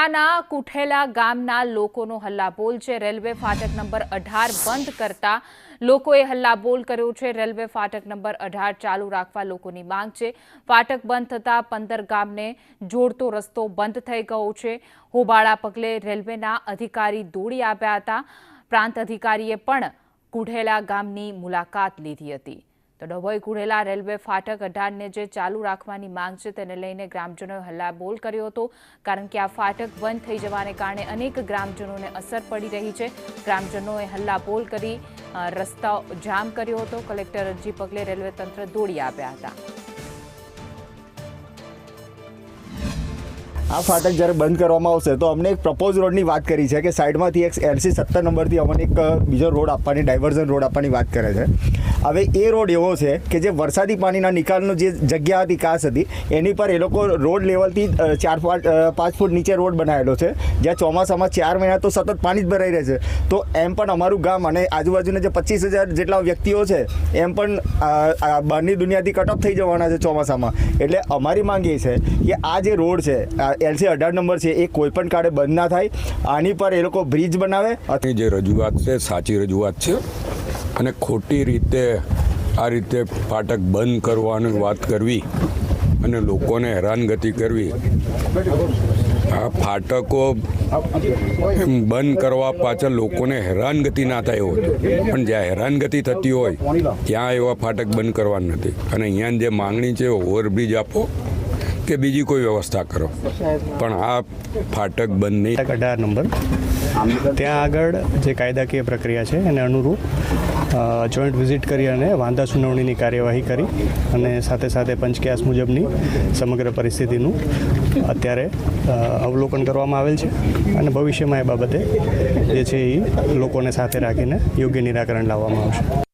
જિલ્લાના કુઠેલા ગામના લોકોનો હલ્લાબોલ છે। રેલવે ફાટક નંબર 18 બંધ કરતા લોકોએ હલ્લાબોલ કર્યો છે। રેલવે ફાટક નંબર 18 ચાલુ રાખવા લોકોની માંગ છે। ફાટક બંધ થતા 15 ગામને જોડતો રસ્તો બંધ થઈ ગયો છે। હોબાળા પગલે રેલવેના અધિકારી દોડી આવ્યા હતા। પ્રાંત અધિકારીએ પણ કુઠેલા ગામની મુલાકાત લીધી હતી। તો ડભોઈ કુઠેલા રેલવે ફાટક 18ને જે ચાલુ રાખવાની માંગ છે તેને લઈને ગ્રામજનોએ હલ્લાબોલ કર્યો હતો, કારણ કે આ ફાટક બંધ થઈ જવાને કારણે અનેક ગ્રામજનોને અસર પડી રહી છે। ગ્રામજનોએ હલ્લાબોલ કરી રસ્તા જામ કર્યો હતો। કલેક્ટર અરજી પગલે રેલવે તંત્ર દોડી આવ્યા હતા। આ ફાટક જ્યારે બંધ કરવામાં આવશે તો અમને એક પ્રપોઝ રોડની વાત કરી છે કે સાઈડમાંથી એક LC 70 નંબરથી અમને એક બીજો રોડ આપવાની, ડાયવર્ઝન રોડ આપવાની વાત કરે છે। હવે એ રોડ એવો છે કે જે વરસાદી પાણીના નિકાલનો જે જગ્યા હતી, કાસ હતી, એની પર એ લોકો રોડ લેવલથી 4-5 ફૂટ નીચે રોડ બનાવેલો છે, જ્યાં ચોમાસામાં 4 મહિના તો સતત પાણી જ ભરાઈ રહે છે। તો એમ પણ અમારું ગામ અને આજુબાજુના જે 25,000 જેટલા વ્યક્તિઓ છે એમ પણ બહારની દુનિયાથી કટ ઓફ થઈ જવાના છે ચોમાસામાં। એટલે અમારી માંગ એ છે કે આ જે રોડ છે LC 18 નંબર છે એ કોઈ પણ કાળે બંધ ના થાય, આની પર એ લોકો બ્રિજ બનાવે। જે રજૂઆત છે સાચી રજૂઆત છે અને ખોટી રીતે આ રીતે ફાટક બંધ કરવાની વાત કરવી અને લોકોને હેરાનગતિ કરવી, આ ફાટકો બંધ કરવા પાછળ લોકોને હેરાનગતિ ના થાય એવું હતું, પણ જ્યાં હેરાનગતિ થતી હોય ત્યાં એવા ફાટક બંધ કરવાના નથી। અને અહીંયાની જે માંગણી છે ઓવરબ્રિજ આપો કે બીજી કોઈ વ્યવસ્થા કરો, પણ આ ફાટક બંધ નહીં। 18 નંબર ત્યાં આગળ જે કાયદાકીય પ્રક્રિયા છે એને અનુરૂપ જોઈન્ટ વિઝિટ કરી અને વાંધા સુનાવણીની કાર્યવાહી કરી અને સાથે સાથે પંચક્યાસ મુજબની સમગ્ર પરિસ્થિતિનું અત્યારે અવલોકન કરવામાં આવેલ છે અને ભવિષ્યમાં એ બાબતે જે છે એ લોકોને સાથે રાખીને યોગ્ય નિરાકરણ લાવવામાં આવશે।